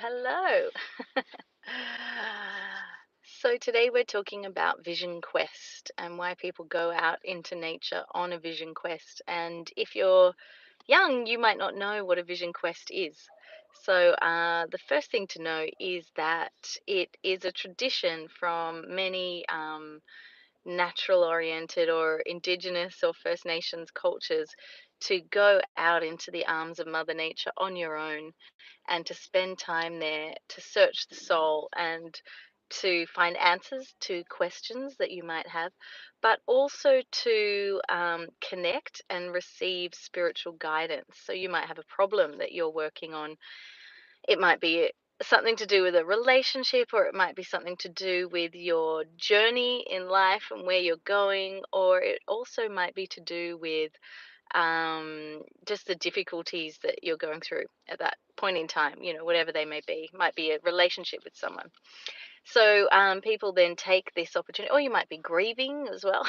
Hello. So today we're talking about Vision Quest and why people go out into nature on a Vision Quest. And if you're young, you might not know what a Vision Quest is. So the first thing to know is that it is a tradition from many natural oriented or indigenous or First Nations cultures to go out into the arms of Mother Nature on your own and to spend time there to search the soul and to find answers to questions that you might have, but also to connect and receive spiritual guidance. So you might have a problem that you're working on. It might be something to do with a relationship, or it might be something to do with your journey in life and where you're going, or it also might be to do with just the difficulties that you're going through at that point in time, whatever they may be. Might be a relationship with someone. So people then take this opportunity, or you might be grieving as well.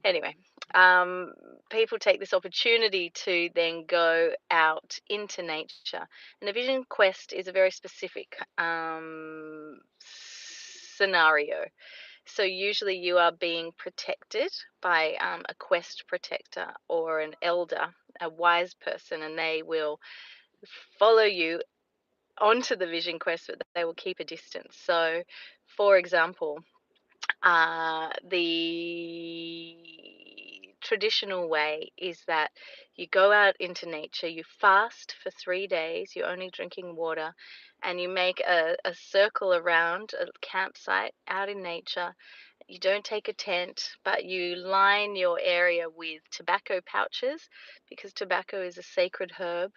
Anyway, um, people take this opportunity to then go out into nature. And a vision quest is a very specific scenario. So usually you are being protected by a quest protector or an elder, a wise person, and they will follow you onto the vision quest, but they will keep a distance. So, for example, the traditional way is that you go out into nature, you fast for 3 days, you're only drinking water, and you make a circle around a campsite out in nature. You don't take a tent, but you line your area with tobacco pouches because tobacco is a sacred herb.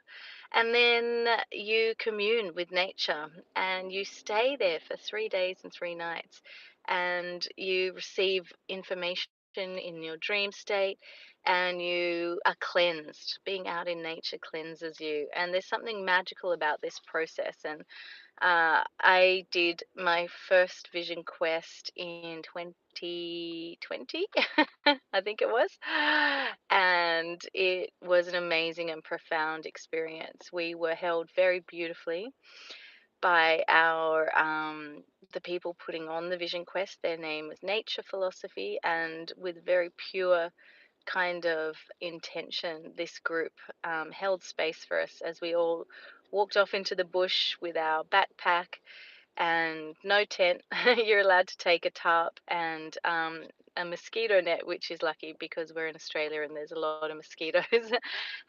And then you commune with nature and you stay there for 3 days and 3 nights, and you receive information in your dream state, and you are cleansed. Being out in nature cleanses you, and there's something magical about this process. And I did my first vision quest in 2020, I think it was, and it was an amazing and profound experience. We were held very beautifully by our the people putting on the vision quest. Their name was Nature Philosophy, and with very pure kind of intention, this group held space for us as we all walked off into the bush with our backpack and no tent. You're allowed to take a tarp and a mosquito net, which is lucky because we're in Australia and there's a lot of mosquitoes.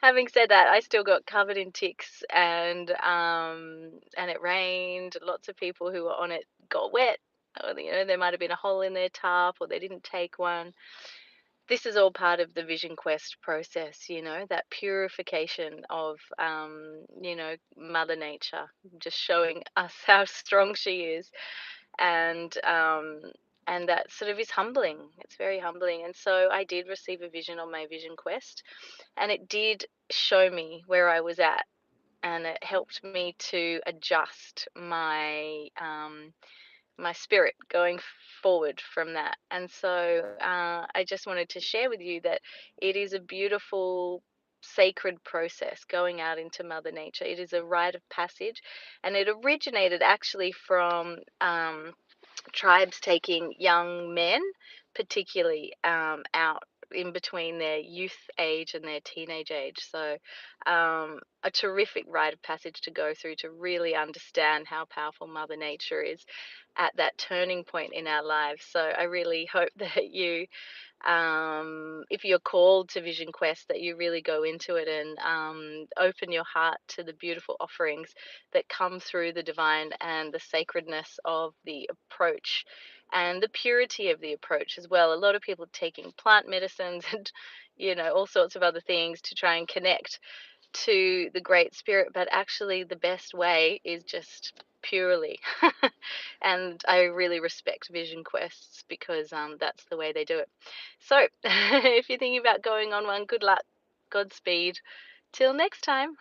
Having said that, I still got covered in ticks, and it rained. Lots of people who were on it got wet. Or, there might have been a hole in their tarp, or they didn't take one. This is all part of the vision quest process, that purification of Mother Nature, just showing us how strong she is. And um and that sort of is humbling. It's very humbling. And so I did receive a vision on my vision quest, and it did show me where I was at, and it helped me to adjust my spirit going forward from that. And so I just wanted to share with you that it is a beautiful, sacred process going out into Mother Nature. It is a rite of passage, and it originated actually from tribes taking young men, particularly, out in between their youth age and their teenage age. So, a terrific rite of passage to go through to really understand how powerful Mother Nature is at that turning point in our lives. So, I really hope that you, if you're called to Vision Quest, that you really go into it and open your heart to the beautiful offerings that come through the divine and the sacredness of the approach and the purity of the approach as well. A lot of people taking plant medicines and all sorts of other things to try and connect to the Great Spirit, but actually the best way is just purely. And I really respect Vision Quests because that's the way they do it. So if you're thinking about going on one, good luck, Godspeed. Till next time.